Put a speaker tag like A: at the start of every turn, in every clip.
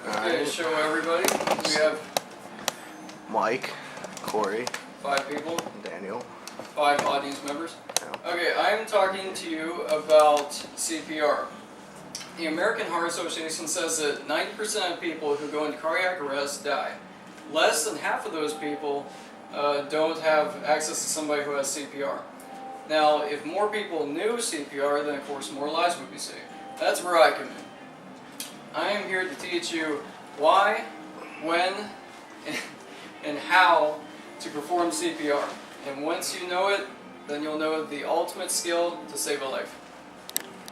A: Okay, show everybody. We have
B: Mike, Corey,
A: 5 people,
B: Daniel,
A: 5 audience members.
B: Yeah.
A: Okay, I am talking to you about CPR. The American Heart Association says that 90% of people who go into cardiac arrest die. Less than half of those people don't have access to somebody who has CPR. Now, if more people knew CPR, then of course more lives would be saved. That's where I come in. I am here to teach you why, when, and how to perform CPR. And once you know it, then you'll know the ultimate skill to save a life.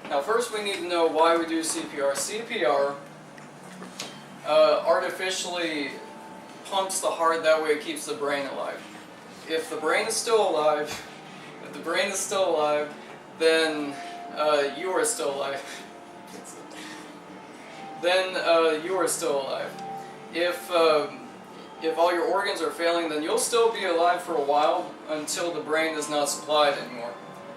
A: Now first we need to know why we do CPR. CPR artificially pumps the heart, that way it keeps the brain alive. If the brain is still alive, then you are still alive. You are still alive. If all your organs are failing, then you'll still be alive for a while until the brain is not supplied anymore.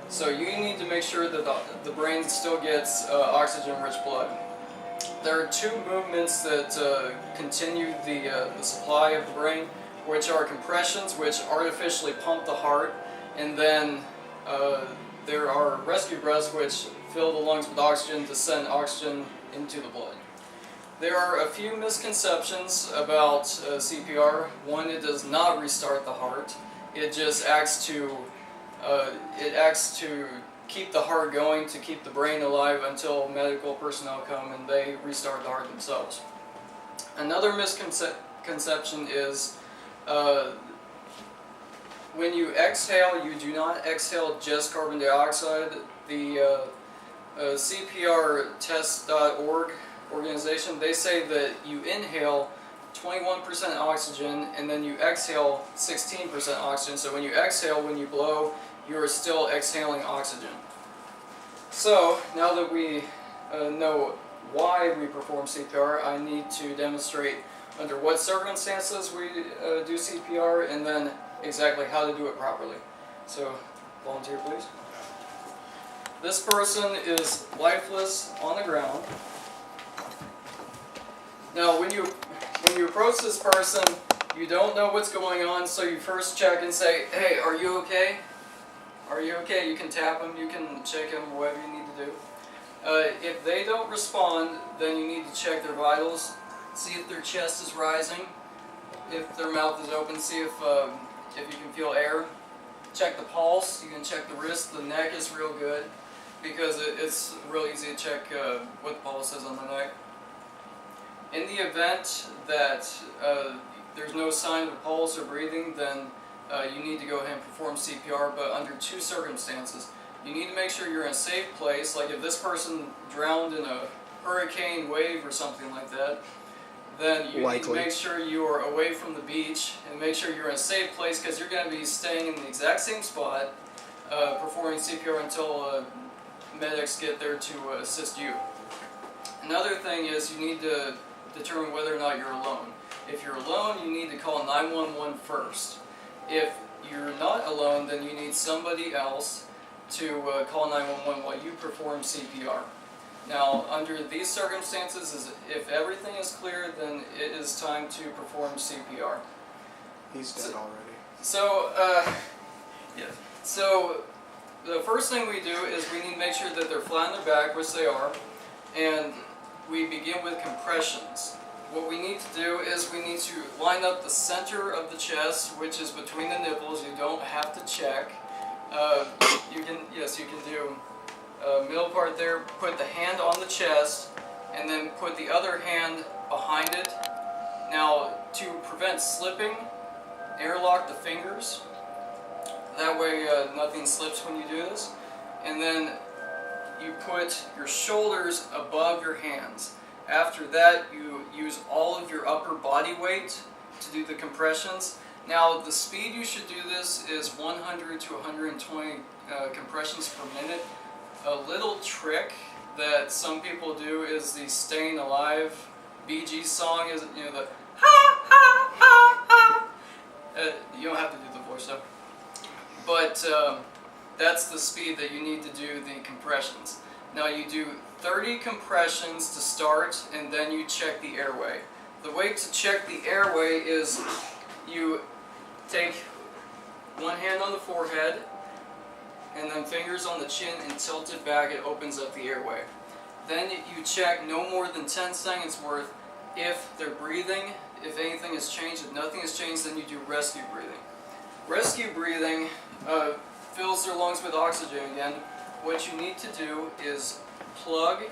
A: So you need to make sure that the brain still gets oxygen-rich blood. There are 2 movements that continue the supply of the brain, which are compressions, which artificially pump the heart, and then there are rescue breaths, which fill the lungs with oxygen to send oxygen into the blood. There are a few misconceptions about CPR. One, it does not restart the heart. It just acts to keep the heart going, to keep the brain alive until medical personnel come and they restart the heart themselves. Another misconception is when you exhale, you do not exhale just carbon dioxide. The CPRtest.org organization, they say that you inhale 21% oxygen and then you exhale 16% oxygen. So when you exhale, when you blow, you are still exhaling oxygen. So now that we know why we perform CPR, I need to demonstrate under what circumstances we do CPR and then exactly how to do it properly. So volunteer please. This person is lifeless on the ground. Now when you approach this person, you don't know what's going on, so you first check and say, hey, are you okay? Are you okay? You can tap them, you can check them, whatever you need to do. If they don't respond, then you need to check their vitals, see if their chest is rising, if their mouth is open, see if you can feel air. Check the pulse, you can check the wrist, the neck is real good, because it's real easy to check what the pulse is on the neck. In the event that there's no sign of a pulse or breathing, then you need to go ahead and perform CPR, but under 2 circumstances. You need to make sure you're in a safe place, like if this person drowned in a hurricane wave or something like that, then you need to make sure you are away from the beach and make sure you're in a safe place, because you're going to be staying in the exact same spot performing CPR until medics get there to assist you. Another thing is you need to determine whether or not you're alone. If you're alone, you need to call 911 first. If you're not alone, then you need somebody else to call 911 while you perform CPR. Now, under these circumstances, if everything is clear, then it is time to perform CPR.
B: He's dead already.
A: So, So, the first thing we do is we need to make sure that they're flat on their back, which they are, and we begin with compressions. What we need to do is we need to line up the center of the chest, which is between the nipples. You don't have to check. You can do middle part there. Put the hand on the chest, and then put the other hand behind it. Now, to prevent slipping, airlock the fingers. That way, nothing slips when you do this. And then you put your shoulders above your hands. After that, you use all of your upper body weight to do the compressions. Now, the speed you should do this is 100 to 120 compressions per minute. A little trick that some people do is the Staying Alive Bee Gees song, is the ha ha ha ha. You don't have to do the voice though. But that's the speed that you need to do the compressions. Now you do 30 compressions to start, and then you check the airway. The way to check the airway is you take one hand on the forehead, and then fingers on the chin and tilt it back. It opens up the airway. Then you check no more than 10 seconds worth if they're breathing, if anything has changed. If nothing has changed, then you do rescue breathing. Rescue breathing fills their lungs with oxygen again. What you need to do is plug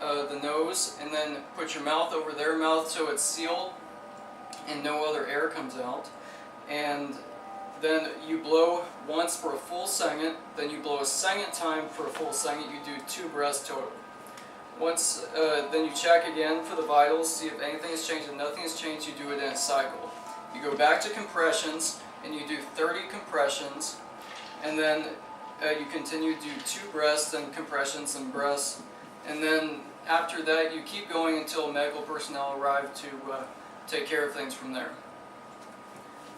A: the nose and then put your mouth over their mouth so it's sealed and no other air comes out. And then you blow once for a full second, then you blow a second time for a full second. You do 2 breaths total. Once, then you check again for the vitals, see if anything has changed. If nothing has changed, you do it in a cycle. You go back to compressions, and you do 30 compressions, and then you continue to do 2 breaths, then compressions and breaths, and then after that you keep going until medical personnel arrive to take care of things from there.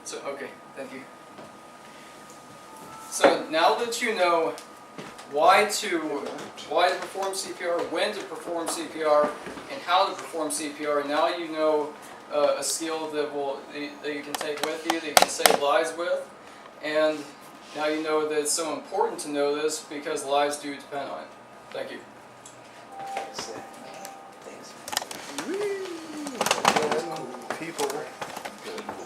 A: So, okay, thank you. So now that you know why to perform CPR, when to perform CPR, and how to perform CPR, now you know a skill that you can take with you, that you can save lives with, and now you know that it's so important to know this because lives do depend on it. Thank you.
B: Thanks. People. Good.